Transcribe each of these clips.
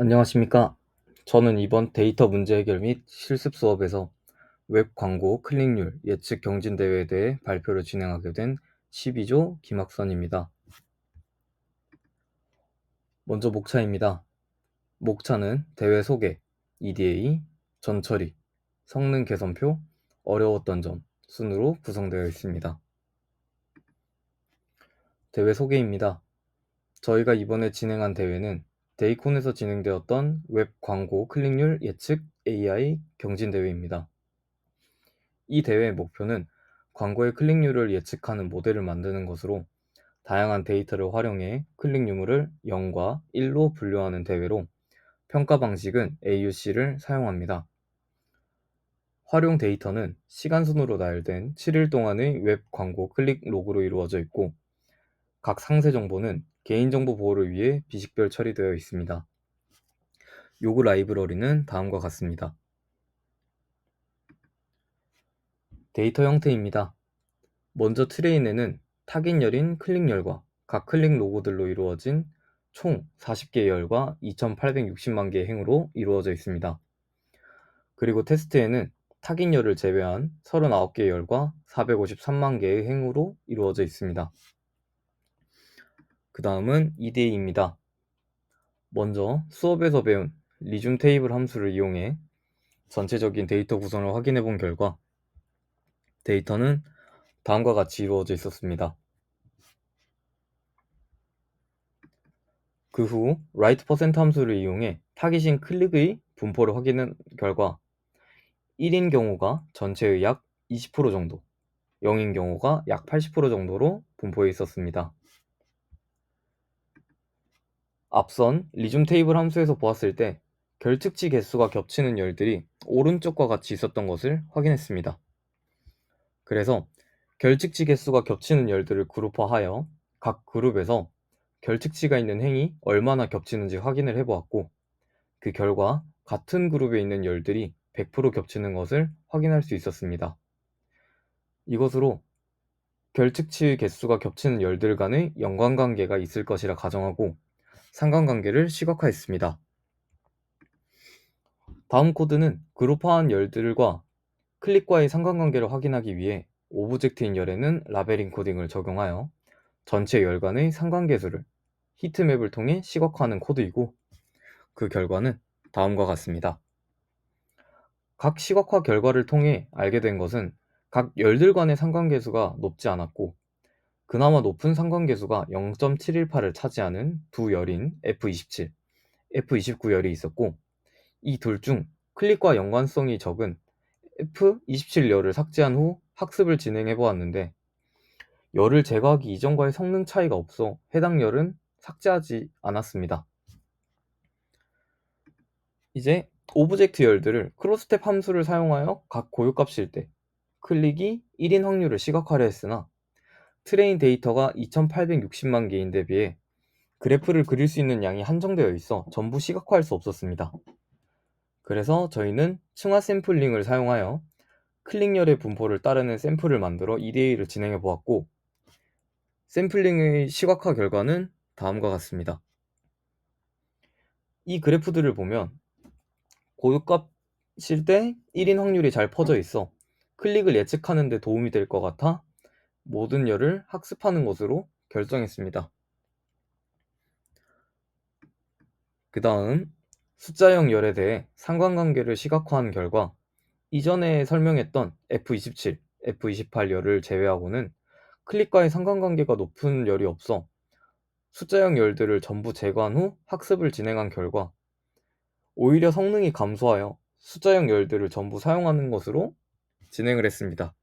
안녕하십니까. 저는 이번 데이터 문제 해결 및 실습 수업에서 웹 광고 클릭률 예측 경진 대회에 대해 발표를 진행하게 된 12조 김학선입니다. 먼저 목차입니다. 목차는 대회 소개, EDA, 전처리, 성능 개선표, 어려웠던 점 순으로 구성되어 있습니다. 대회 소개입니다. 저희가 이번에 진행한 대회는 데이콘에서 진행되었던 웹 광고 클릭률 예측 AI 경진 대회입니다. 이 대회의 목표는 광고의 클릭률을 예측하는 모델을 만드는 것으로 다양한 데이터를 활용해 클릭 유무를 0과 1로 분류하는 대회로 평가 방식은 AUC를 사용합니다. 활용 데이터는 시간 순으로 나열된 7일 동안의 웹 광고 클릭 로그로 이루어져 있고 각 상세 정보는 개인정보 보호를 위해 비식별 처리되어 있습니다. 요구 라이브러리는 다음과 같습니다. 데이터 형태입니다. 먼저 트레인에는 타깃열인 클릭열과 각 클릭 로고들로 이루어진 총 40개의 열과 2860만 개의 행으로 이루어져 있습니다. 그리고 테스트에는 타깃열을 제외한 39개의 열과 453만 개의 행으로 이루어져 있습니다. 그 다음은 EDA입니다. 먼저 수업에서 배운 리줌 테이블 함수를 이용해 전체적인 데이터 구성을 확인해 본 결과 데이터는 다음과 같이 이루어져 있었습니다. 그 후 write% 함수를 이용해 타깃인 클릭의 분포를 확인한 결과 1인 경우가 전체의 약 20% 정도, 0인 경우가 약 80% 정도로 분포해 있었습니다. 앞선 리줌 테이블 함수에서 보았을 때 결특치 개수가 겹치는 열들이 오른쪽과 같이 있었던 것을 확인했습니다. 그래서 결특치 개수가 겹치는 열들을 그룹화하여 각 그룹에서 결특치가 있는 행이 얼마나 겹치는지 확인을 해보았고 그 결과 같은 그룹에 있는 열들이 100% 겹치는 것을 확인할 수 있었습니다. 이것으로 결특치 개수가 겹치는 열들 간의 연관관계가 있을 것이라 가정하고 상관관계를 시각화했습니다. 다음 코드는 그룹화한 열들과 클릭과의 상관관계를 확인하기 위해 오브젝트인 열에는 라벨 인코딩을 적용하여 전체 열 간의 상관계수를 히트맵을 통해 시각화하는 코드이고 그 결과는 다음과 같습니다. 각 시각화 결과를 통해 알게 된 것은 각 열들 간의 상관계수가 높지 않았고 그나마 높은 상관계수가 0.718을 차지하는 두 열인 F27, F29 열이 있었고 이 둘 중 클릭과 연관성이 적은 F27 열을 삭제한 후 학습을 진행해 보았는데 열을 제거하기 이전과의 성능 차이가 없어 해당 열은 삭제하지 않았습니다. 이제 오브젝트 열들을 크로스텝 함수를 사용하여 각 고유값일 때 클릭이 1인 확률을 시각화하려 했으나 트레인 데이터가 2860만 개인데 비해 그래프를 그릴 수 있는 양이 한정되어 있어 전부 시각화할 수 없었습니다. 그래서 저희는 층화 샘플링을 사용하여 클릭열의 분포를 따르는 샘플을 만들어 EDA를 진행해 보았고 샘플링의 시각화 결과는 다음과 같습니다. 이 그래프들을 보면 고유값일 때 1인 확률이 잘 퍼져 있어 클릭을 예측하는 데 도움이 될 것 같아 모든 열을 학습하는 것으로 결정했습니다. 그 다음 숫자형 열에 대해 상관관계를 시각화한 결과 이전에 설명했던 F27, F28 열을 제외하고는 클릭과의 상관관계가 높은 열이 없어 숫자형 열들을 전부 제거한 후 학습을 진행한 결과 오히려 성능이 감소하여 숫자형 열들을 전부 사용하는 것으로 진행을 했습니다.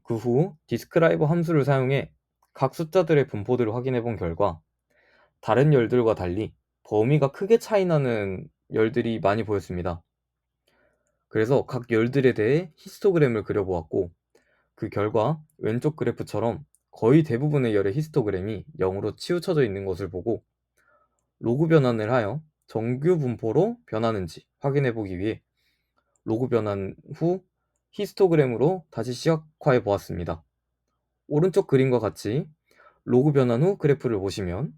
그 후 디스크라이버 함수를 사용해 각 숫자들의 분포들을 확인해 본 결과 다른 열들과 달리 범위가 크게 차이나는 열들이 많이 보였습니다. 그래서 각 열들에 대해 히스토그램을 그려보았고 그 결과 왼쪽 그래프처럼 거의 대부분의 열의 히스토그램이 0으로 치우쳐져 있는 것을 보고 로그 변환을 하여 정규 분포로 변하는지 확인해 보기 위해 로그 변환 후 히스토그램으로 다시 시각화해 보았습니다. 오른쪽 그림과 같이 로그 변환 후 그래프를 보시면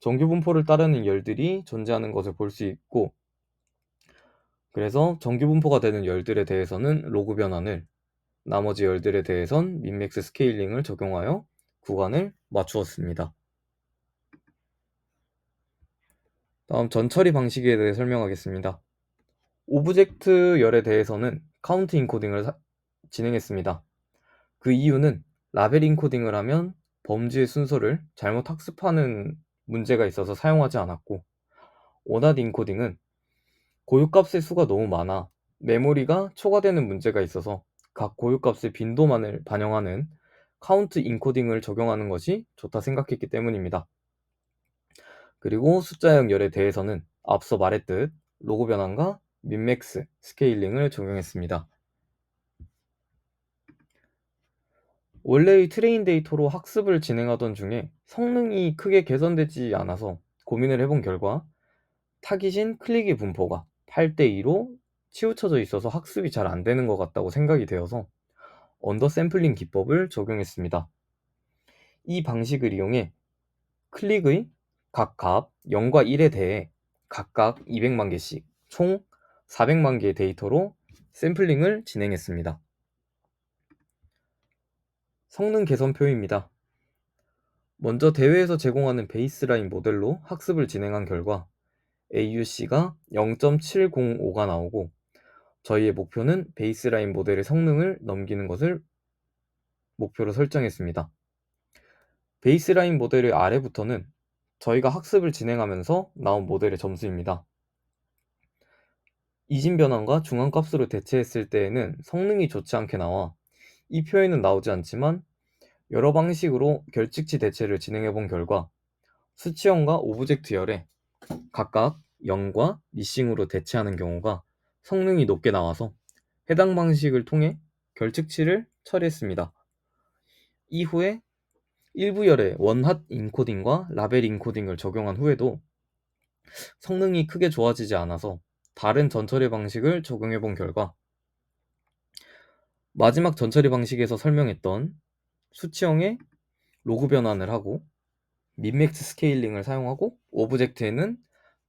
정규 분포를 따르는 열들이 존재하는 것을 볼 수 있고, 그래서 정규 분포가 되는 열들에 대해서는 로그 변환을, 나머지 열들에 대해선 민맥스 스케일링을 적용하여 구간을 맞추었습니다. 다음 전처리 방식에 대해 설명하겠습니다. 오브젝트 열에 대해서는 카운트 인코딩을 진행했습니다. 그 이유는 라벨 인코딩을 하면 범주의 순서를 잘못 학습하는 문제가 있어서 사용하지 않았고, 원핫 인코딩은 고유값의 수가 너무 많아 메모리가 초과되는 문제가 있어서 각 고유값의 빈도만을 반영하는 카운트 인코딩을 적용하는 것이 좋다 생각했기 때문입니다. 그리고 숫자형 열에 대해서는 앞서 말했듯 로그 변환과 민맥스 스케일링을 적용했습니다. 원래의 트레인 데이터로 학습을 진행하던 중에 성능이 크게 개선되지 않아서 고민을 해본 결과 타깃인 클릭의 분포가 8:2로 치우쳐져 있어서 학습이 잘 안되는 것 같다고 생각이 되어서 언더샘플링 기법을 적용했습니다. 이 방식을 이용해 클릭의 각 값 0과 1에 대해 각각 200만 개씩 총 400만 개의 데이터로 샘플링을 진행했습니다. 성능 개선표입니다. 먼저 대회에서 제공하는 베이스라인 모델로 학습을 진행한 결과 AUC가 0.705가 나오고, 저희의 목표는 베이스라인 모델의 성능을 넘기는 것을 목표로 설정했습니다. 베이스라인 모델의 아래부터는 저희가 학습을 진행하면서 나온 모델의 점수입니다. 이진 변환과 중앙값으로 대체했을 때에는 성능이 좋지 않게 나와 이 표에는 나오지 않지만, 여러 방식으로 결측치 대체를 진행해 본 결과 수치형과 오브젝트 열에 각각 0과 미싱으로 대체하는 경우가 성능이 높게 나와서 해당 방식을 통해 결측치를 처리했습니다. 이후에 일부 열에 원핫 인코딩과 라벨 인코딩을 적용한 후에도 성능이 크게 좋아지지 않아서 다른 전처리 방식을 적용해 본 결과 마지막 전처리 방식에서 설명했던 수치형의 로그 변환을 하고 민맥스 스케일링을 사용하고 오브젝트에는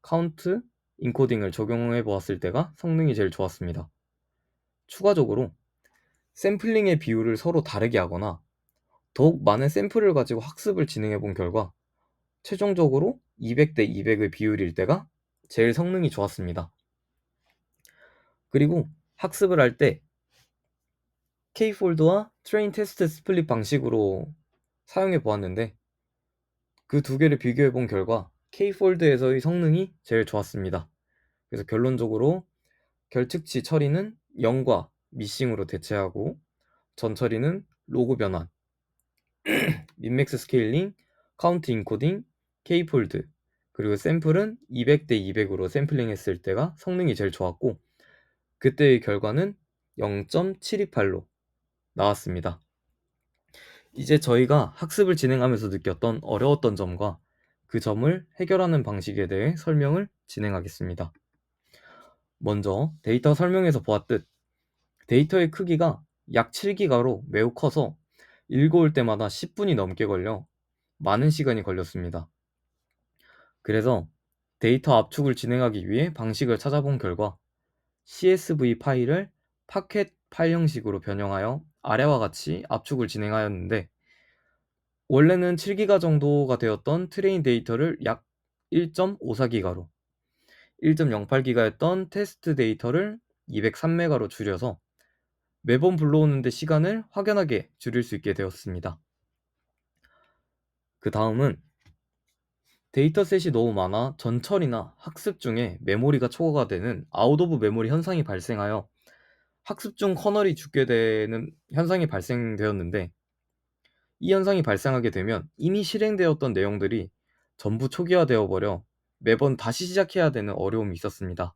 카운트 인코딩을 적용해 보았을 때가 성능이 제일 좋았습니다. 추가적으로 샘플링의 비율을 서로 다르게 하거나 더욱 많은 샘플을 가지고 학습을 진행해 본 결과 최종적으로 200대 200의 비율일 때가 제일 성능이 좋았습니다. 그리고 학습을 할 때 K폴드와 트레인 테스트 스플릿 방식으로 사용해 보았는데, 그 두 개를 비교해 본 결과 K폴드에서의 성능이 제일 좋았습니다. 그래서 결론적으로 결측치 처리는 0과 미싱으로 대체하고 전처리는 로그 변환, 민맥스 스케일링, 카운트 인코딩, K폴드, 그리고 샘플은 200대 200으로 샘플링 했을 때가 성능이 제일 좋았고, 그때의 결과는 0.728로 나왔습니다. 이제 저희가 학습을 진행하면서 느꼈던 어려웠던 점과 그 점을 해결하는 방식에 대해 설명을 진행하겠습니다. 먼저 데이터 설명에서 보았듯 데이터의 크기가 약 7기가로 매우 커서 읽어올 때마다 10분이 넘게 걸려 많은 시간이 걸렸습니다. 그래서 데이터 압축을 진행하기 위해 방식을 찾아본 결과 CSV 파일을 파켓 파일 형식으로 변형하여 아래와 같이 압축을 진행하였는데, 원래는 7기가 정도가 되었던 트레인 데이터를 약 1.54기가로, 1.08기가였던 테스트 데이터를 203메가로 줄여서 매번 불러오는데 시간을 확연하게 줄일 수 있게 되었습니다. 그 다음은 데이터셋이 너무 많아 전처리나 학습 중에 메모리가 초과가 되는 아웃 오브 메모리 현상이 발생하여 학습 중 커널이 죽게 되는 현상이 발생되었는데, 이 현상이 발생하게 되면 이미 실행되었던 내용들이 전부 초기화되어 버려 매번 다시 시작해야 되는 어려움이 있었습니다.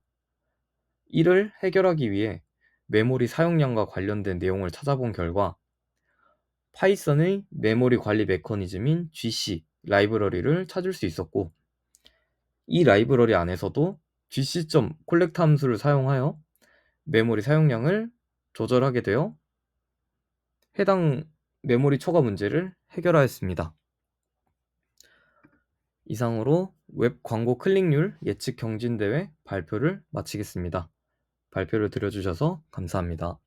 이를 해결하기 위해 메모리 사용량과 관련된 내용을 찾아본 결과 파이썬의 메모리 관리 메커니즘인 GC 라이브러리를 찾을 수 있었고, 이 라이브러리 안에서도 gc.collect 함수를 사용하여 메모리 사용량을 조절하게 되어 해당 메모리 초과 문제를 해결하였습니다. 이상으로 웹 광고 클릭률 예측 경진대회 발표를 마치겠습니다. 발표를 들어주셔서 감사합니다.